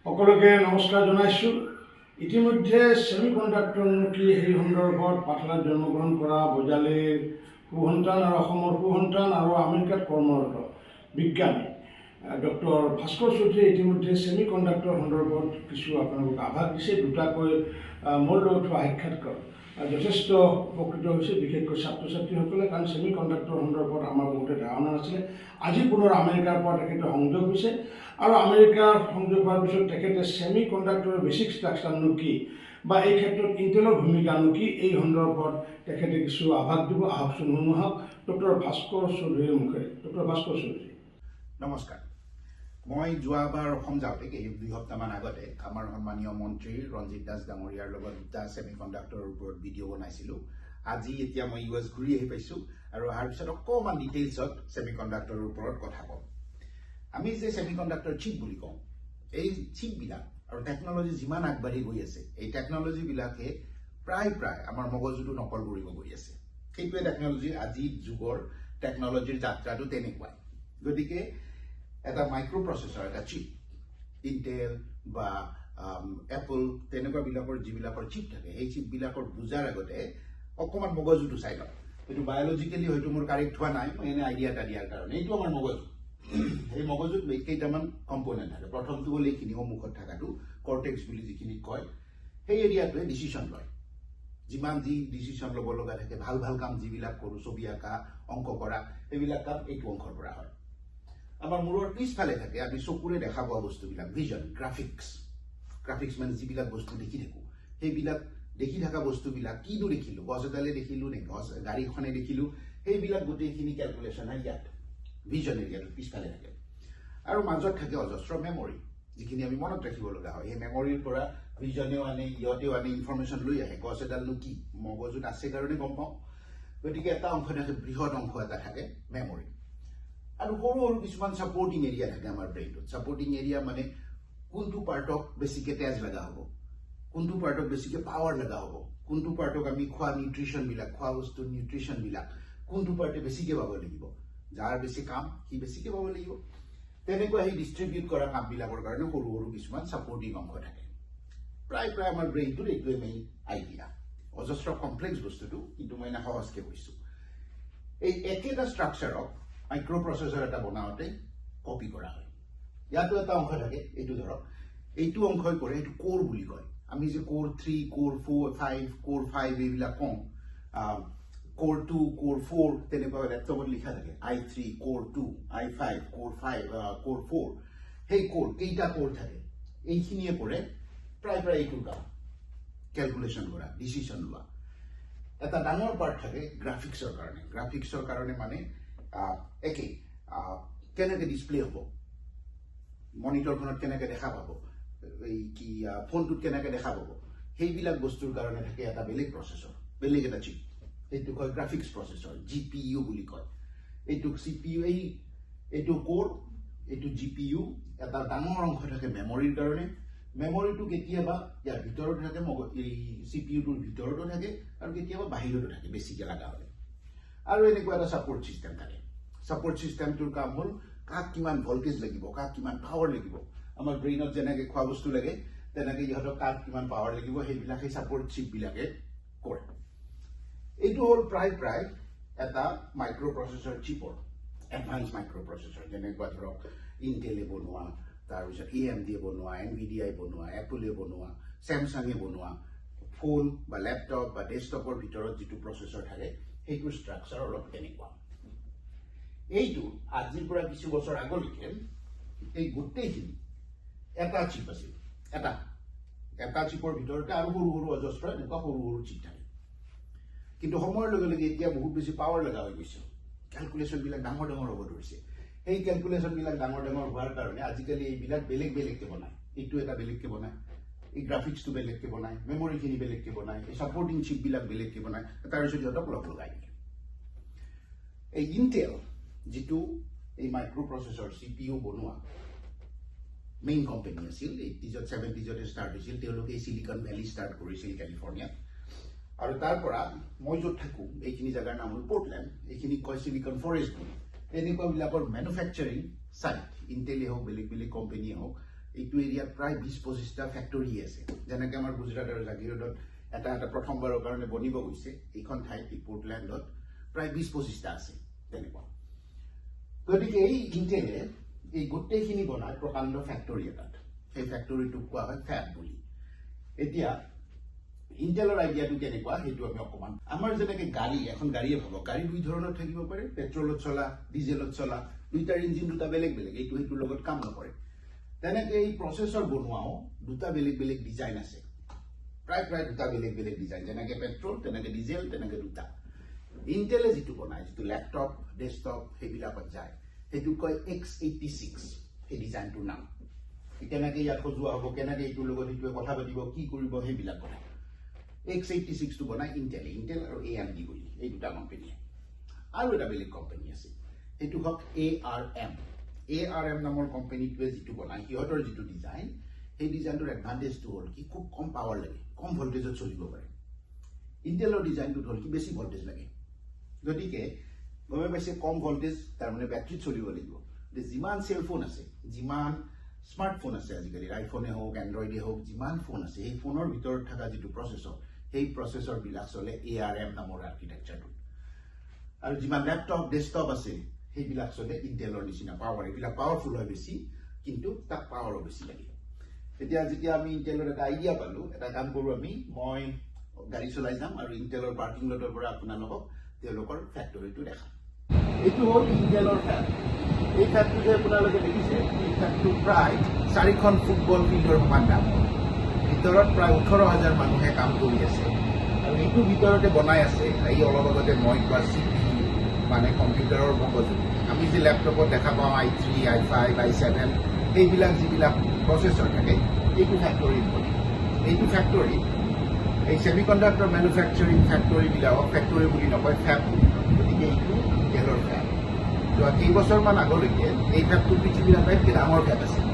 সকলোকে নমস্কাৰ জনাইছোঁ। ইতিমধ্যে ছেমিকণ্ডাক্টৰনো কি সেই সন্দৰ্ভত পাঠশালাত জন্মগ্ৰহণ কৰা বজালীৰ সুসন্তান আৰু অসমৰ সুসন্তান আৰু আমেৰিকাত কৰ্মৰত বিজ্ঞানী ডক্টৰ ভাস্কৰ চৌধুৰীয়ে ইতিমধ্যে ছেমিকণ্ডাক্টৰ সন্দৰ্ভত কিছু আপোনালোকক আভাস দিছে। দুটাকৈ মোৰ লগত হোৱা সাক্ষাৎকাৰ যথেষ্ট উপকৃত হৈছে, বিশেষকৈ ছাত্ৰ ছাত্ৰীসকলে, কাৰণ ছেমিকণ্ডাক্টৰ সন্দৰ্ভত আমাৰ বহুতে ধাৰণা নাছিলে। আজি পুনৰ আমেৰিকাৰ পৰা তেখেতে সংযোগ হৈছে আৰু আমেৰিকাৰ সংযোগ হোৱাৰ পিছত তেখেতে ছেমিকণ্ডাক্টৰৰ বেছিক ষ্ট্ৰাকচাৰনো কি বা এই ক্ষেত্ৰত ইণ্টেলৰ ভূমিকানো কি, এই সন্দৰ্ভত তেখেতে কিছু আভাস দিব। আহকচোন শুনো আহক ডক্টৰ ভাস্কৰ চৌধুৰীৰ মুখেৰে। ডক্টৰ ভাস্কৰ চৌধুৰী, নমস্কাৰ। মই যোৱাবাৰ অসম যাওঁতে এই 2 সপ্তাহমান আগতে আমাৰ সন্মানীয় মন্ত্ৰী ৰঞ্জিত দাস ডাঙৰীয়াৰ লগত দুটা ছেমিকণ্ডাক্টৰৰ ওপৰত ভিডিঅ' বনাইছিলোঁ। আজি এতিয়া মই US ঘূৰি আহি পাইছোঁ আৰু অহাৰ পিছত অকণমান ডিটেইলছত ছেমিকণ্ডাক্টৰৰ ওপৰত কথা কওঁ। আমি যে ছেমিকণ্ডাক্টৰ চিপ বুলি কওঁ, এই চিপবিলাক আৰু টেকন'লজি যিমান আগবাঢ়ি গৈ আছে, এই টেকন'লজিবিলাকে প্ৰায় আমাৰ মগজুটো নকল কৰিব গৈ আছে। সেইটোৱে টেকন'লজি, আজিৰ যুগৰ টেকন'লজিৰ যাত্ৰাটো তেনেকুৱাই। গতিকে এটা মাইক্ৰ' প্ৰচেছৰ, এটা চিপ, ইণ্টেল বা এপল তেনেকুৱাবিলাকৰ যিবিলাকৰ চিপ থাকে, সেই চিপবিলাকৰ বুজাৰ আগতে অকণমান মগজুটো চাই লওঁ। এইটো বায়'লজিকেলি হয়তো মোৰ কাৰেক্ট হোৱা নাই, মই এনে আইডিয়া এটা দিয়াৰ কাৰণে। এইটো আমাৰ মগজু। এই মগজুত কেইটামান কম্পনেণ্ট থাকে। প্ৰথমটো হ'ল এইখিনি সন্মুখত থকাটো কৰ্টেক্স বুলি যিখিনি কয়, সেই এৰিয়াটোৱে ডিচিশ্যন লয়। যিমান যি ডিচিশ্যন ল'ব লগা থাকে, ভাল কাম যিবিলাক কৰোঁ, ছবি আঁকা, অংক কৰা, সেইবিলাক কাম এইটো অংশৰ পৰা হয়। আমাৰ মূৰৰ পিছফালে থাকে আমি চকুৰে দেখা পোৱা বস্তুবিলাক, ভিজন, গ্ৰাফিক্স মানে যিবিলাক বস্তু দেখি থাকোঁ, সেইবিলাক দেখি থকা বস্তুবিলাক কিনো দেখিলোঁ, গছ এডালে দেখিলোঁ নে গাড়ীখনে দেখিলোঁ, সেইবিলাক গোটেইখিনি কেলকুলেশ্যন হয় ইয়াত ভিজন এৰিয়াটো পিছফালে থাকে। আৰু মাজত থাকে অজস্ৰ মেমৰি, যিখিনি আমি মনত ৰাখিব লগা হয়। সেই মেমৰিৰ পৰা ভিজনেও আনে, ইহঁতেও আনে, ইনফৰমেশ্যন লৈ আহে। গছ এডালনো কি, মগজুত আছে কাৰণে গম পাওঁ। গতিকে এটা অংশ থাকে, বৃহৎ অংশ এটা থাকে মেমৰি। আৰু সৰু কিছুমান ছাপৰ্টিং এৰিয়া থাকে আমাৰ ব্ৰেইনটোত। ছাপৰ্টিং এৰিয়া মানে কোনটো পাৰ্টক বেছিকৈ তেজ লগা হ'ব, কোনটো পাৰ্টক বেছিকৈ পাৱাৰ লগা হ'ব, কোনটো পাৰ্টক আমি খোৱা নিউট্ৰিশ্যনবিলাক, খোৱা বস্তুৰ নিউট্ৰিশ্যনবিলাক কোনটো পাৰ্টে বেছিকৈ পাব লাগিব। যাৰ বেছি কাম সি বেছিকৈ পাব লাগিব। তেনেকুৱা সেই ডিষ্ট্ৰিবিউট কৰা কামবিলাকৰ কাৰণে সৰু কিছুমান ছাপৰ্টিং অংশ থাকে। প্ৰায় আমাৰ ব্ৰেইনটোত এইটোৱে মেইন আইডিয়া। অজস্ৰ কমপ্লেক্স বস্তুটো, কিন্তু মই এনে সহজকৈ কৈছোঁ। এই একেটা ষ্ট্ৰাকচাৰক মাইক্ৰ' প্ৰচেছৰ এটা বনাওঁতে কপি কৰা হয়। ইয়াতো এটা অংশ থাকে, এইটো ধৰক, এইটো অংশই কৰে, এইটো কোৰ বুলি কয়। আমি যে কোৰ 3, কোৰ 4, 5, কোৰ 5 এইবিলাক কওঁ, কোৰ 2, কোৰ 4 তেনেকুৱা লেপটপত লিখা থাকে, I3, কোৰ 2, I5, কোৰ 5, কোৰ 4। সেই কোৰ, কেইটা কোৰ থাকে, এইখিনিয়ে কৰে প্ৰায় এইটোৰ কাম, কেলকুলেশ্যন কৰা, ডিচিশ্যন লোৱা। এটা ডাঙৰ পাৰ্ট থাকে গ্ৰাফিক্সৰ কাৰণে। গ্ৰাফিক্সৰ কাৰণে মানে একেই, কেনেকৈ ডিছপ্লে হ'ব, মনিটৰখনত কেনেকৈ দেখা পাব, এই কি ফোনটোত কেনেকৈ দেখা পাব, সেইবিলাক বস্তুৰ কাৰণে থাকে এটা বেলেগ প্ৰচেছৰ, বেলেগ এটা চিপ। এইটোক কয় গ্ৰাফিক্স প্ৰচেছৰ, GPU বুলি কয়। এইটোক CPU, এইটো কোৰ, এইটো GPU। এটা ডাঙৰ অংশ থাকে মেমৰিৰ কাৰণে। মেমৰিটো কেতিয়াবা ইয়াৰ ভিতৰত থাকে, এই CPUটোৰ ভিতৰতো থাকে, আৰু কেতিয়াবা বাহিৰতো থাকে বেছিকৈ লগা হ'লে। আৰু এনেকুৱা এটা ছাপৰ্ট ছিষ্টেম থাকে। ছাপৰ্ট ছিষ্টেমটোৰ কাম হ'ল কাক কিমান ভল্টেজ লাগিব, কাক কিমান পাৱাৰ লাগিব। আমাৰ ব্ৰেইনত যেনেকৈ খোৱা বস্তু লাগে, তেনেকৈ ইহঁতক কাক কিমান পাৱাৰ লাগিব, সেইবিলাক সেই ছাপৰ্ট চিপবিলাকে কৰে। এইটো হ'ল প্ৰায় এটা মাইক্ৰ' প্ৰচেছৰ চিপৰ এডভান্স মাইক্ৰ' প্ৰচেছৰ, যেনেকুৱা ধৰক ইণ্টেলে বনোৱা, তাৰপিছত AMD বনোৱা, NVIDIA বনোৱা, এপলে বনোৱা, ছেমছাঙে বনোৱা ফোন বা লেপটপ বা ডেস্কটপৰ ভিতৰত যিটো প্ৰচেছৰ থাকে, সেইটোৰ ষ্ট্ৰাকচাৰ অলপ তেনেকুৱা। এইটো আজিৰ পৰা কিছু বছৰ আগলৈকে এই গোটেইখিনি এটা চিপ আছিল। এটা চিপৰ ভিতৰতে আৰু সৰু অজস্ৰ এনেকুৱা সৰু চিপ থাকে। কিন্তু সময়ৰ লগে লগে এতিয়া বহুত বেছি পাৱাৰ লগা হৈ গৈছে, কেলকুলেশ্যনবিলাক ডাঙৰ হ'ব ধৰিছে। সেই কেলকুলেশ্যনবিলাক ডাঙৰ হোৱাৰ কাৰণে আজিকালি এইবিলাক বেলেগকৈ বনায়। এইটো এটা বেলেগকৈ বনায়, এই গ্ৰাফিক্সটো বেলেগকৈ বনায়, মেমৰিখিনি বেলেগকৈ বনায়, এই ছাপৰ্টিং চিপবিলাক বেলেগকৈ বনায়, তাৰপিছত সিহঁতক লগাই দিয়ে। এই ইণ্টেল যিটো এই মাইক্ৰ' প্ৰচেছৰ CPU বনোৱা মেইন কোম্পানী আছিল, 80s 70s ষ্টাৰ্ট হৈছিল। তেওঁলোকে এই চিলিকন ভেলী ষ্টাৰ্ট কৰিছিল কেলিফৰ্ণিয়াত। আৰু তাৰ পৰা মই য'ত থাকোঁ, এইখিনি জেগাৰ নাম হ'ল পৰ্টলেণ্ড, এইখিনিক কয় চিলিকন ফৰেষ্ট বুলি। এনেকুৱাবিলাকৰ মেনুফেকচাৰিং চাইট, ইণ্টেলে হওক, বেলেগ কোম্পানীয়ে হওক, এইটো এৰিয়াত প্ৰায় 20-25টা ফেক্টৰী আছে যেনেকৈ আমাৰ গুজৰাট আৰু জাগিৰোডত এটা প্ৰথমবাৰৰ কাৰণে বনিব গৈছে এইখন ঠাইত পোৰ্টলেণ্ডত প্ৰায় 20-25টা আছে তেনেকুৱা গতিকে এই ইণ্টেলে এই গোটেইখিনি বনায় প্ৰকাণ্ড ফেক্টৰী এটাত সেই ফেক্টৰীটোক কোৱা হয় ফেব বুলি এতিয়া ইণ্টেলৰ আইডিয়াটো কেনেকুৱা সেইটো আমি অকণমান আমাৰ যেনেকৈ গাড়ী এখন গাড়ীয়ে ভাবক গাড়ী দুই ধৰণৰ থাকিব পাৰে পেট্ৰলত চলা ডিজেলত চলা দুইটাৰ ইঞ্জিন দুটা বেলেগ বেলেগ এইটো সেইটোৰ লগত কাম নকৰে তেনেকৈ এই প্ৰচেছৰ বনোৱাও দুটা বেলেগ বেলেগ ডিজাইন আছে প্ৰায় দুটা বেলেগ বেলেগ ডিজাইন যেনেকৈ পেট্ৰল তেনেকৈ ডিজেল তেনেকৈ দুটা ইণ্টেলে যিটো বনায় যিটো লেপটপ ডেস্কটপ সেইবিলাকত যায় সেইটো কয় X86 সেই ডিজাইনটোৰ নাম কেনেকৈ ইয়াত সজোৱা হ'ব কেনেকৈ এইটোৰ লগত সেইটোৱে কথা পাতিব কি কৰিব সেইবিলাক বনায় X86টো বনায় ইণ্টেল আৰু AMD বুলি এই দুটা কোম্পানীয়ে আৰু এটা বেলেগ কোম্পানী আছে সেইটো হওক ARM নামৰ কোম্পানীটোৱে যিটো বনায় সিহঁতৰ যিটো ডিজাইন সেই ডিজাইনটোৰ এডভান্টেজটো হ'ল কি খুব কম পাৱাৰ লাগে কম ভল্টেজত চলিব পাৰে ইণ্টেলৰ ডিজাইনটোত হ'ল কি বেছি ভল্টেজ লাগে গতিকে গমে পাইছে কম ভল্টেজ তাৰমানে বেটাৰীত চলিব লাগিব যিমান চেলফোন আছে যিমান স্মাৰ্টফোন আছে আজিকালি আইফোনে হওক এণ্ড্ৰইডে হওক যিমান ফোন আছে সেই ফোনৰ ভিতৰত থকা যিটো প্ৰচেছৰ সেই প্ৰচেছৰবিলাক চলে ARM নামৰ আৰ্কিটেকচাৰটোত আৰু যিমান লেপটপ ডেস্কটপ আছে সেইবিলাক চলে ইণ্টেলৰ নিচিনা পাৱাৰ এইবিলাক পাৱাৰফুল হয় বেছি কিন্তু তাক পাৱাৰো বেছি লাগে যেতিয়া আমি ইণ্টেলৰ এটা আইডিয়া পালোঁ এটা কাম কৰোঁ মই গাড়ী চলাই যাম আৰু ইণ্টেলৰ পাৰ্কিং লটৰ পৰা আপোনালোকক তেওঁলোকৰ ফেক্টৰীটো দেখাম এইটো হ'ল ইণ্টেলৰ ফেব এই ফেবটো যে আপোনালোকে দেখিছে এই ফেবটো প্ৰায় 4খন ফুটবল ফিল্ডৰ সমান ডাঙৰ ভিতৰত প্ৰায় 18,000 মানুহে কাম কৰি আছে আৰু এইটো ভিতৰতে বনাই আছে এই অলপ আগতে মই কোৱা CPU মানে কম্পিউটাৰৰ মগজু আমি যে লেপটপত দেখা পাওঁ i3 i5 i7 এইবিলাক যিবিলাক প্ৰচেছৰ থাকে এইটো ফেক্টৰীত বনে এইটো ফেক্টৰী এই ছেমিকণ্ডাক্টৰ মেনুফেকচাৰিং ফেক্টৰীবিলাকক ফেক্টৰী বুলি নকয় ফেব বুলি কয় গতিকে এইটো ইণ্টেলৰ ফেব যোৱা কেইবছৰমান আগলৈকে এই ফেবটো পৃথিৱীৰ আটাইতকৈ ডাঙৰ ফেব আছিল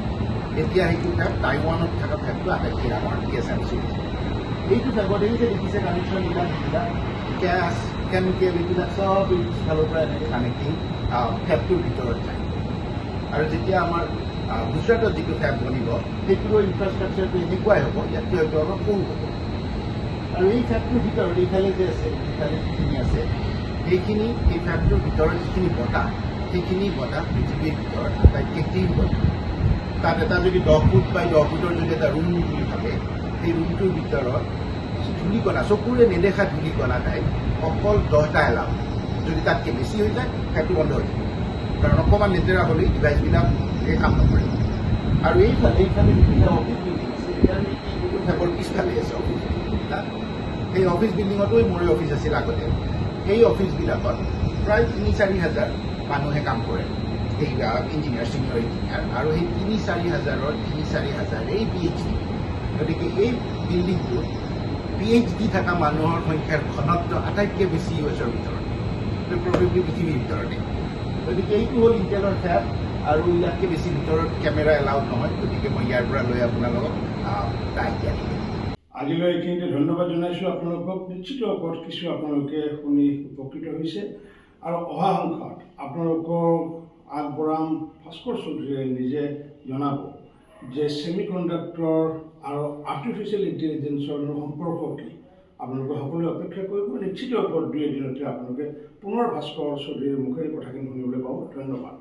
এতিয়া সেইটো ফেব টাইৱানত থকা ফেবটো আটাইতকৈ ডাঙৰ TSMC এইটো ফেবত এই যে দেখিছে কানেকশ্যনবিলাক গেছ কেমিকেল এইবিলাক চব এই ফালৰ পৰা এনেকৈ কানেক্টিং ফেবটোৰ ভিতৰত যায় আৰু যেতিয়া আমাৰ গুজৰাটত যিটো ফেব বনিব সেইটোৰো ইনফ্ৰাষ্ট্ৰাকচাৰটো এনেকুৱাই হ'ব ইয়াতকৈ হয়তো অলপ সৰু হ'ব আৰু এই ফেবটোৰ ভিতৰত এইফালে যে আছে এইফালে যিখিনি আছে সেইখিনি এই ফেবটোৰ ভিতৰত যিখিনি বতাহ সেইখিনি বতাহ পৃথিৱীৰ ভিতৰত আটাইতকৈ ক্লিন বতাহ তাত এটা যদি 10 ফুট বা 10 ফুটৰ যদি এটা ৰুম বুলি ভাবে সেই ৰুমটোৰ ভিতৰত ধূলিকণা চকুৰে নেদেখা ধূলিকণা টাইপ অকল 10টা এলাউ যদি তাতকৈ বেছি হৈ যায় ফেবটো বন্ধ হৈ যায় কাৰণ অকণমান লেতেৰা হ'লেই ডিভাইচবিলাক কাম নকৰে আৰু এইফালে বিভিন্ন অফিচ বিল্ডিং আছে এইটো ফেবৰ পিছফালে আছে অফিচ তাত সেই অফিচ বিল্ডিঙতো মোৰে অফিচ আছিল আগতে সেই অফিচবিলাকত প্ৰায় 3-4 হাজাৰ মানুহে কাম কৰে সেই ইঞ্জিনিয়াৰ ছিনিয়ৰ ইঞ্জিনিয়াৰ আৰু সেই 3-4 হাজাৰৰ 3-4 হাজাৰেই PhD গতিকে এই বিল্ডিংটোত PhD থকা মানুহৰ সংখ্যাৰ ঘনত্ব আটাইতকৈ বেছি US ভিতৰত প্ৰবেবলি পৃথিৱীৰ ভিতৰতে গতিকে এইটো হ'ল ইণ্টেলৰ ফেব আৰু ইয়াতকৈ বেছি ভিতৰত কেমেৰা এলাউড নহয় গতিকে মই ইয়াৰ পৰা লৈ আপোনালোকক এটা আইডিয়া দিম আজিলৈ এইখিনিতে ধন্যবাদ জনাইছোঁ আপোনালোকক নিশ্চিত ওপৰত কিছু আপোনালোকে শুনি উপকৃত হৈছে আৰু অহা সংখ্যাত আপোনালোকক আগবঢ়াম ভাস্কৰ চৌধুৰীয়ে নিজে জনাব যে ছেমিকণ্ডাক্টৰ আৰু আৰ্টিফিচিয়েল ইণ্টেলিজেন্সৰ সম্পৰ্ক কি আপোনালোকে সকলোৱে অপেক্ষা কৰিব নিশ্চিত ওপৰত 2 এদিনতে আপোনালোকে পুনৰ ভাস্কৰ চৌধুৰীৰ মুখেৰে কথাখিনি শুনিবলৈ পাব ধন্যবাদ